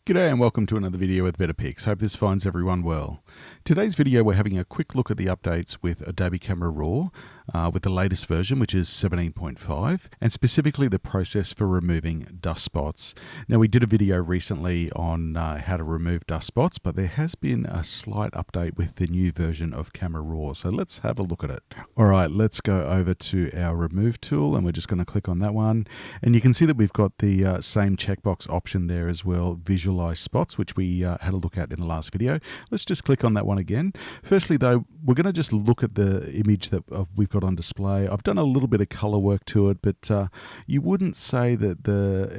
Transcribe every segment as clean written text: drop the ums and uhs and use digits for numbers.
G'day and welcome to another video with Better Pics. Hope this finds everyone well. Today's video we're having a quick look at the updates with Adobe Camera Raw with the latest version, which is 17.5, and specifically the process for removing dust spots. Now, we did a video recently on how to remove dust spots, but there has been a slight update with the new version of Camera Raw, so let's have a look at it. Alright, let's go over to our remove tool and we're just going to click on that one, and you can see that we've got the same checkbox option there as well, visualize spots, which we had a look at in the last video. Let's just click on that one again. Firstly though, we're going to just look at the image that we've got on display. I've done a little bit of color work to it, but you wouldn't say that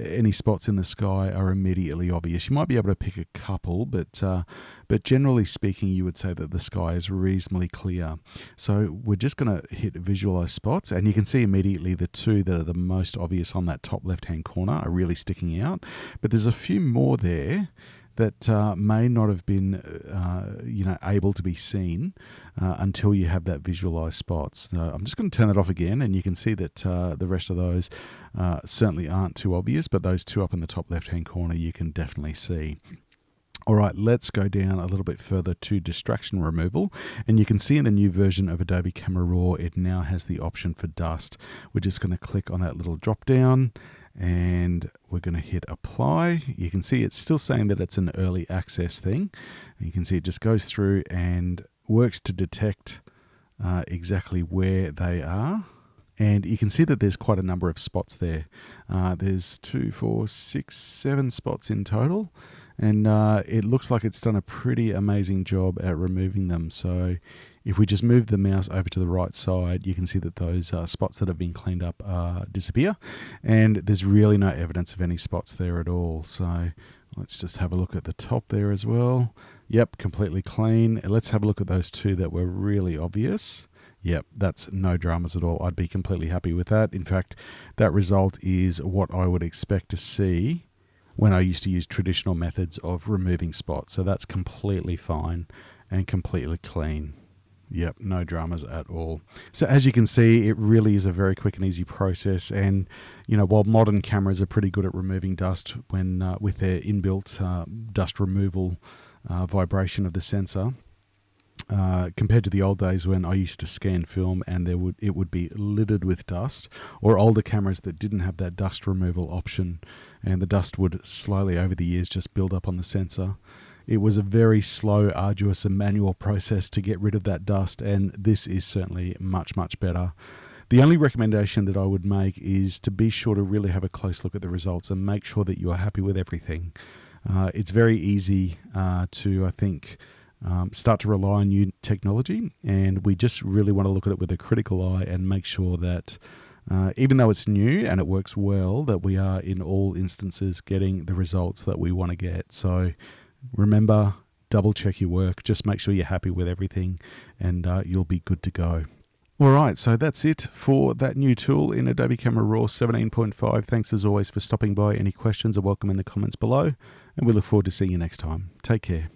any spots in the sky are immediately obvious. You might be able to pick a couple, but generally speaking, you would say that the sky is reasonably clear. So we're just going to hit visualize spots, and you can see immediately the two that are the most obvious on that top left-hand corner are really sticking out. But there's a few more there that may not have been able to be seen until you have that visualize spots. So I'm just going to turn that off again, and you can see that the rest of those certainly aren't too obvious, but those two up in the top left-hand corner you can definitely see. All right, let's go down a little bit further to distraction removal, and you can see in the new version of Adobe Camera Raw it now has the option for dust. We're just going to click on that little drop down and we're going to hit apply. You can see it's still saying that it's an early access thing. And you can see it just goes through and works to detect exactly where they are. And you can see that there's quite a number of spots there. There's 2, 4, 6, 7 spots in total. And it looks like it's done a pretty amazing job at removing them. So if we just move the mouse over to the right side, you can see that those spots that have been cleaned up disappear. And there's really no evidence of any spots there at all. So let's just have a look at the top there as well. Yep, completely clean. Let's have a look at those two that were really obvious. Yep, that's no dramas at all. I'd be completely happy with that. In fact, that result is what I would expect to see when I used to use traditional methods of removing spots. So that's completely fine and completely clean. Yep, no dramas at all. So as you can see, it really is a very quick and easy process. And, you know, while modern cameras are pretty good at removing dust when with their inbuilt dust removal vibration of the sensor, compared to the old days when I used to scan film and it would be littered with dust, or older cameras that didn't have that dust removal option, and the dust would slowly over the years just build up on the sensor. It was a very slow, arduous and manual process to get rid of that dust, and this is certainly much, much better. The only recommendation that I would make is to be sure to really have a close look at the results and make sure that you are happy with everything. It's very easy to, I think, start to rely on new technology, and we just really want to look at it with a critical eye and make sure that even though it's new and it works well, that we are in all instances getting the results that we want to get. So remember, double check your work, just make sure you're happy with everything, and you'll be good to go. Alright, so that's it for that new tool in Adobe Camera Raw 17.5. Thanks as always for stopping by. Any questions are welcome in the comments below, and we look forward to seeing you next time. Take care.